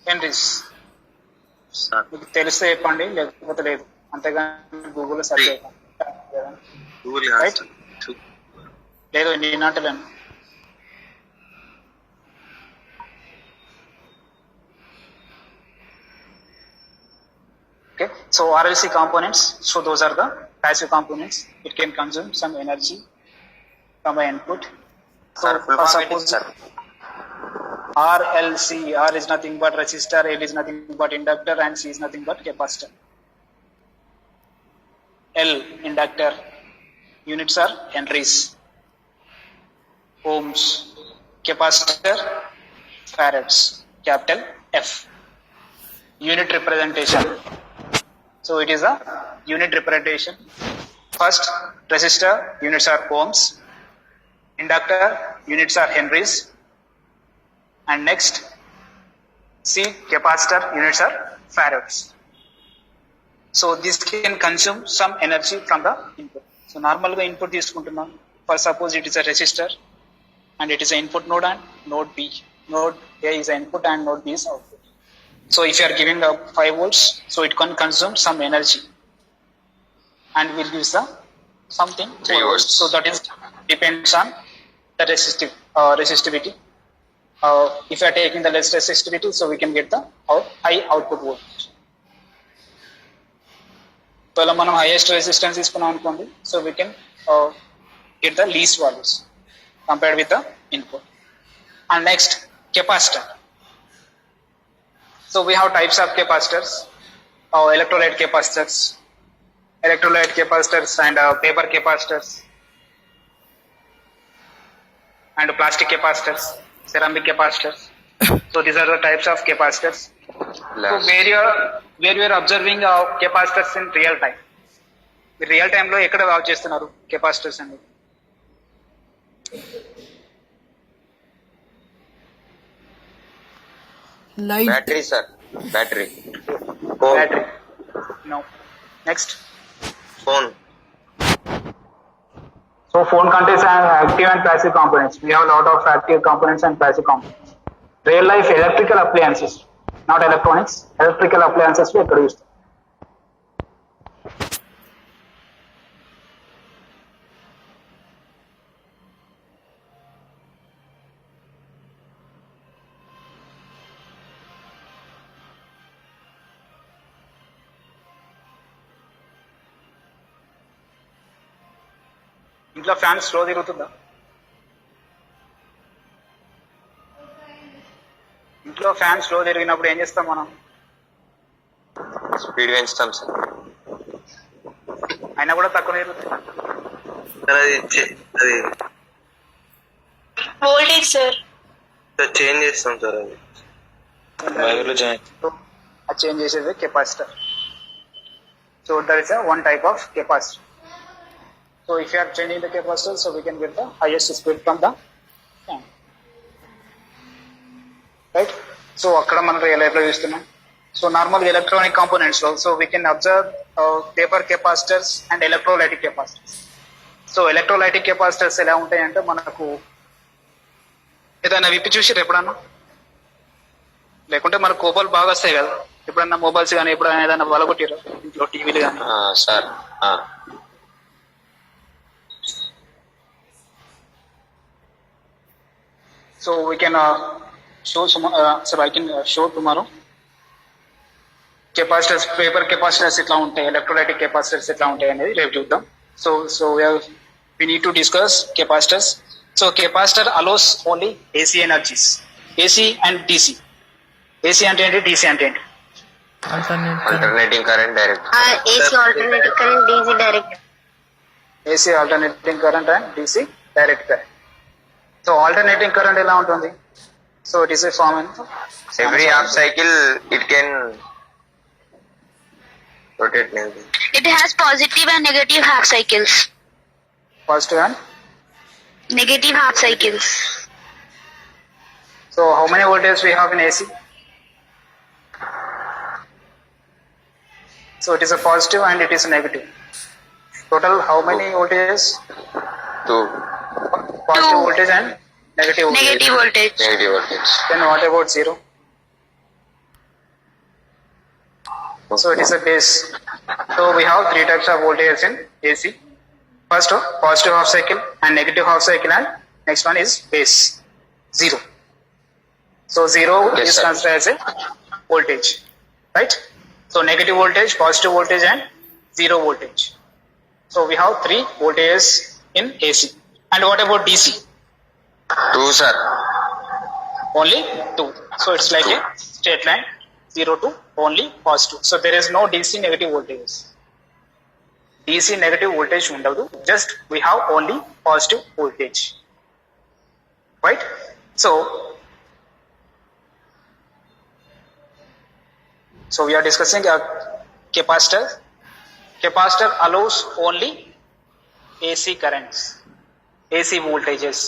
Henry's sir మీకు తెలిస్తే చెప్పండి, లేకపోతే లేదు. అంతేగాని గూగుల్లో సెర్చ్ చేయకండి. Google right? లేదు, నేను అంటలేను. Okay, so RLC components, so those are the passive components. It can consume some energy from an input. So suppose RLC, R is nothing but resistor, L is nothing but inductor, and C is nothing but capacitor. L, inductor, units are henries, ohms, capacitor, farads, capital F. Unit representation. So it is a unit representation. First, resistor, units are ohms. Inductor, units are henries. And next, C, capacitor, units are farads. So this can consume some energy from the input. So normal input తీసుకుంటున్నాం. First, suppose it is a resistor and it is an input node and node B. Node A is an input and node B is output. So if you are giving 5 volts, so it can consume some energy and will use the something 4 volts. So that is depends on the resistivity. If you are taking the less resistivity, so we can get the high output voltage. So మనం highest resistance తీసుకున్నాం అనుకోండి, so we can get the least values compared with the input. And next, capacitor. So we have types of capacitors, electrolyte capacitors, and paper capacitors, and plastic capacitors, ceramic capacitors. So these are the types of capacitors. So where you are observing capacitors in real time. In real time లో ఎక్కడ watch చేస్తున్నారు capacitors అనేది? Light. Battery, sir. Battery. No. Next. Phone. So phone contains active and passive components. We have a lot of active components and passive components. Real life electrical appliances, not electronics. Electrical appliances we produce. ఇంట్లో fan slow తిరుగుతుందా? ఇంట్లో fan slow తిరిగినప్పుడు ఏం చేస్తాం మనం? Speed పెంచుతాం sir. అయినా కూడా తక్కువ తిరుగుతుంది. అది వోల్టేజ్ సార్ చేంజ్ చేస్తాం సార్. అది చేంజ్ చేసేది capacitor. So that is one type of capacitor. So if you are changing the capacitor, so we can get the highest speed from the fan. Right? So akkada మనం real life లో చూస్తున్నాం. So normal electronic components also we can observe paper capacitors and electrolytic capacitors. So electrolytic capacitors ఎలా ఉంటాయంటే మనకు ఏదైనా విప్పి చూసి ఎప్పుడన్నా, లేకుంటే మనకు కోపాలు బాగా వస్తాయి కదా, ఎప్పుడన్నా మొబైల్స్ కానీ ఎప్పుడైనా ఏదైనా వలగొట్టిరు ఇంట్లో టీవీలు కానీ. Sir So we can show some. So I can show tomorrow. Capacitors, paper capacitors ఎట్లా ఉంటాయి, electrolytic capacitors ఎట్లా ఉంటాయి అనేది రేపు చూద్దాం. So we need to discuss capacitors. So capacitor allows only AC energies, AC and DC. AC అంటే ఏంటి, DC అంటే ఏంటి? Alternating current direct. AC alternating current, DC direct. AC alternating current and DC direct current. So alternating current ఎలా ఉంటుంది? So it is a form in Every half cycle it can rotate. It has positive and negative half cycles. Positive and Negative half cycles. so how many voltages we have in AC? So it is a positive and it is a negative. Total how many voltages? 2. Positive voltage and Negative voltage. Negative voltage. Negative voltage. Then what about 0? So it is a base. So we have three types of voltages in AC. First, positive half cycle and negative half cycle, and next one is base, 0. So 0 Yes, is sir. considered as a voltage, right? So negative voltage, positive voltage, and 0 voltage. So we have three voltages in AC. And what about DC? 2, sir. Only 2. So it's like a straight line, 0 to only positive. So there is no DC negative voltages. DC negative voltage undadu, just we have only positive voltage, right? So we are discussing a capacitor. Capacitor allows only AC currents, AC voltages,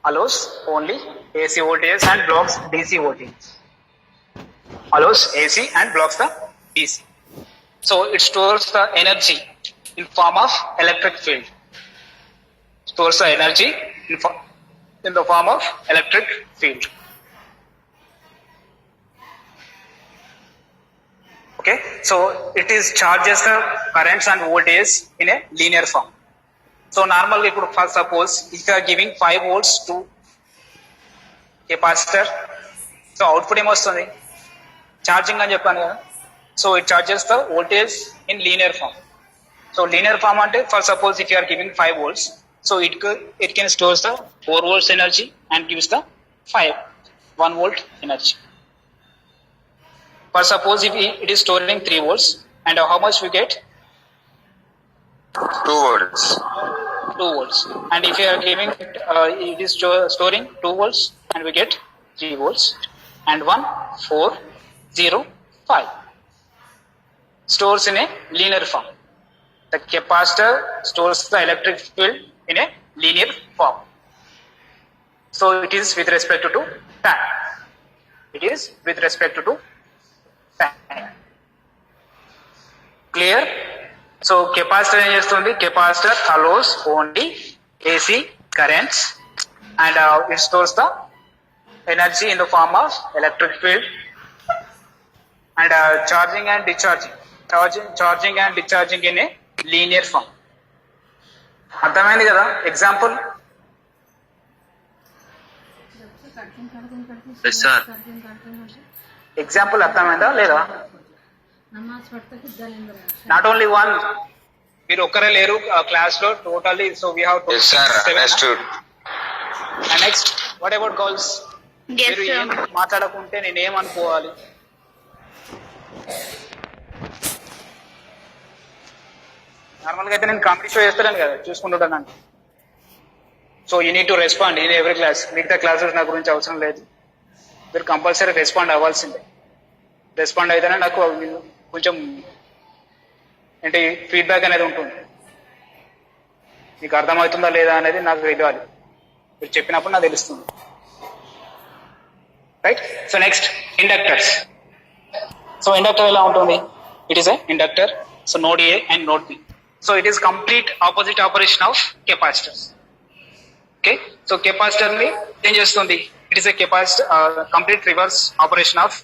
allows only AC voltages and blocks DC voltage. Allows AC and blocks the DC. So it stores the energy in form of electric field. Stores the energy in the form of electric field. Okay, so it is charges the currents and voltages in a linear form. So normally, for suppose if you are giving 5 volts to capacitor, so output ఏమొస్తుంది? Charging అని చెప్పాను కదా. So it charges the voltage in linear form. So linear form ante, for suppose if you are giving 5 volts, so it can stores the 4 volts energy and gives the 1 volt energy. For suppose if it is storing 3 volts, and how much we get? 2 volts. 2 volts. And if you are giving, it is storing 2 volts and we get 3 volts. And 1, 4, 0, 5. Stores in a linear form. The capacitor stores the electric field in a linear form. So it is with respect to time. It is with respect to time. Clear? So capacitor ఏం చేస్తుంది? Capacitor allows only AC currents and it stores the energy in the form of electric field and charging and discharging. Charging and discharging in a linear form. అర్థమైంది కదా? Example. Yes, sir. Example అర్థమైందా లేదా? Not only one, మీరు ఒక్కరే లేరు class లో, totally. So we have Yes, sir. Understood. And next what about girls? Yes, మీరు ఏం sir. మాట్లాడకుంటే నేను ఏమనుకోవాలి? నార్మల్గా అయితే నేను కామెడీ షో చేస్తాను కదా, చూసుకుంటుంటాను. So you need to respond in every class. మిగతా క్లాసెస్ నా గురించి అవసరం లేదు, మీరు కంపల్సరీ రెస్పాండ్ అవ్వాల్సిందే. రెస్పాండ్ అయితేనే నాకు కొంచెం ఏంటి ఫీడ్బ్యాక్ అనేది ఉంటుంది. మీకు అర్థమవుతుందా లేదా అనేది నాకు తెలియాలి, మీరు చెప్పినప్పుడు నాకు తెలుస్తుంది, right? So next inductors. So inductor ఎలా ఉంటుంది? It is a inductor. So node A and node B. So it is complete opposite operation of capacitors. Okay, so capacitor ని ఏం చేస్తుంది? It is a capacitor complete reverse operation of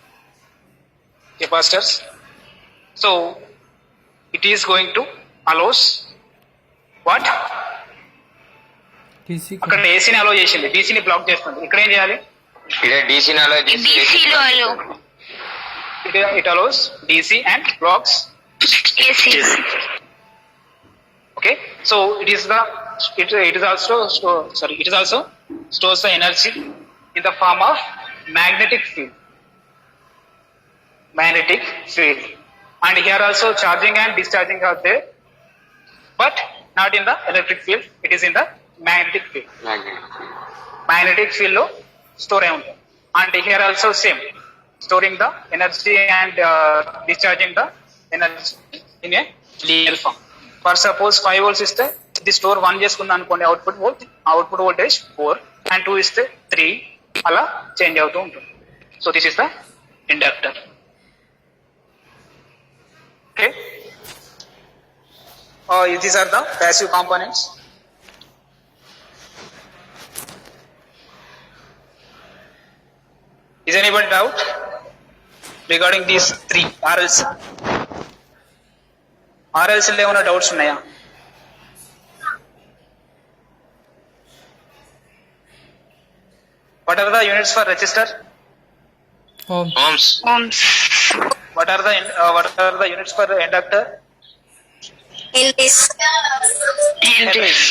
capacitors. So it is going to allows what? అక్కడ ఏసీని అలో చేసింది, డీసీని black చేస్తుంది. ఇక్కడ ఏం చేయాలి? ఇక్కడ DC ని allow చేసి DC లో allow. It allows DC and blocks AC. Okay, so it is also stores the energy in the form of magnetic field. And here also charging and discharging are there, but not in the electric field. It is in the magnetic field. Magnetic field lo store అయి ఉంటుంది. And here also same, storing the energy and discharging the energy in a linear form. For suppose 5 volts ఇస్తే ఇది store 1 చేసుకుంది అనుకోండి, output voltage 4 and 2 ఇస్తే 3, అలా change అవుతూ ఉంటుంది. So this is the inductor. Okay, these are the passive components. Is anybody doubt regarding these three RLC? RLC లో ఏమైనా డౌట్స్ ఉన్నాయా? What are the units for resistor? Ohms. Ohms. What are the units for the inductor? Henrys. Henrys.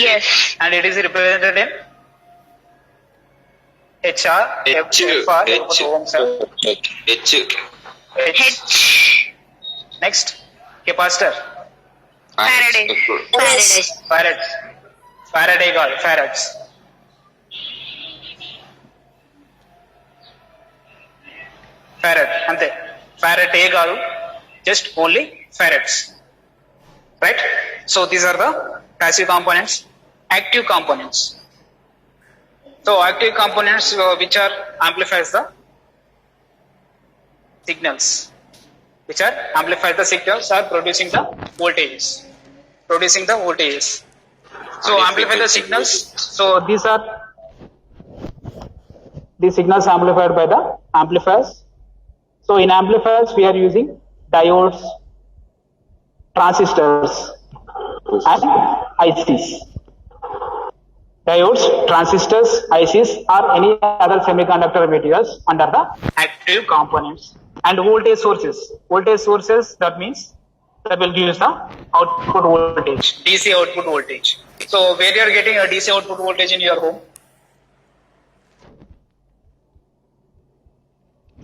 Yes. And it is represented in HR, F for ohms. H. H. Next, capacitor. Faraday. Faraday. Farads. Faraday కాదు farads. Farad అంతే. Faraday కాదు, just only farads. Right? So these are the passive components. Active components. So active components which are amplifies the signals. Which are amplify the signals are producing the voltages. Producing the voltages. So amplify the signals. So these are the signals amplified by the amplifiers. So in amplifiers we are using diodes, transistors and ICs. Diodes, transistors, ICs or any other semiconductor materials under the active components. And voltage sources. Voltage sources, that means that will give us the output voltage, DC output voltage. So where you are getting a DC output voltage in your home?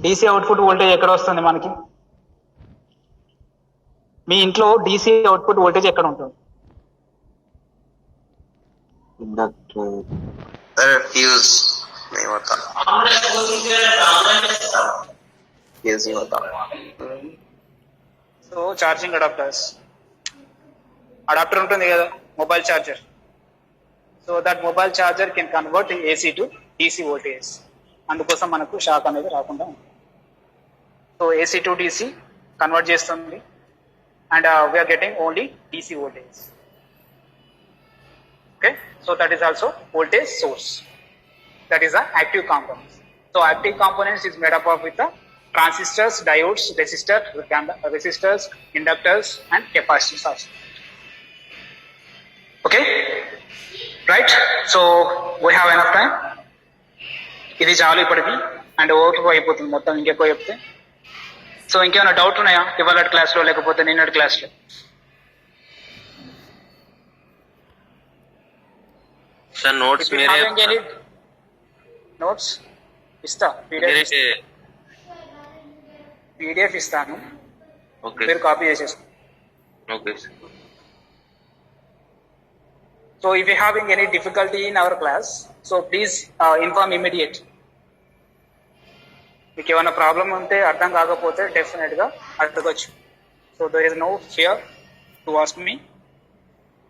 DC output voltage ఎక్కడ వస్తుంది మనకి? మీ ఇంట్లో DC output voltage ఎక్కడ ఉంటుంది? Fuse नहीं होता, fuse नहीं होता. సో ఛార్జింగ్ అడాప్టర్ ఉంటుంది కదా, mobile charger. So that mobile charger can convert AC to DC voltage. అందుకోసం మనకు షాక్ అనేది రాకుండా ఉంటుంది. So AC to DC convert చేస్తుంది and we are getting only DC voltage. Okay, so that is also voltage source. That is the active components. So active components is made up of with the transistors, diodes, resistors, inductors and capacitors also. Okay, right? So we have enough time. ఇది చాలు ఇప్పటికి, and okay అయిపోతుంది మొత్తం. ఇంకెక్కువ చెప్తే so ఇంకేమైనా doubt ఉన్నాయా ఇవాళ క్లాస్లో లేకపోతే నిన్నటి క్లాస్లో? सर नोट्स मेरे నోట్స్ ఇస్తా, పీడిఎఫ్ ఇస్తాను, మీరు కాపీ చేసేసుకోండి. Okay. So if you having any difficulty in our class, so please inform immediate. మీకు ఏమైనా ప్రాబ్లం ఉంటే, అర్థం కాకపోతే డెఫినెట్ గా అడగచ్చు. So there is no fear to ask me.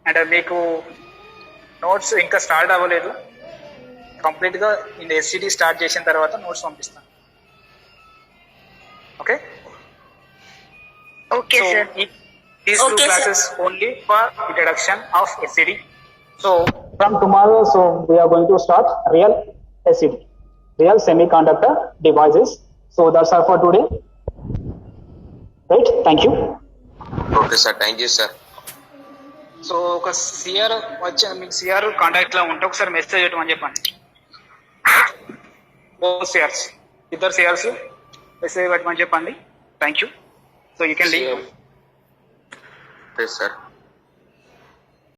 And మీకు నోట్స్ ఇంకా స్టార్ట్ అవ్వలేదు, కంప్లీట్ గా in SCD స్టార్ట్ చేసిన తర్వాత నోట్స్ పంపిస్తాను. Okay Okay, sir. These two Okay, classes only for introduction of SCD. So from tomorrow, so we are going to start real SCD, real semiconductor devices. So that's all for today. Right? Thank you. Okay sir, thank you sir. So ఒక CR వచ్చి మీకు CR contact లో ఉంటే ఒకసారి message పెట్టమని చెప్పండి. CRs, ఇద్దరు CRs message పెట్టమని చెప్పండి. Thank you. So you can leave. Sir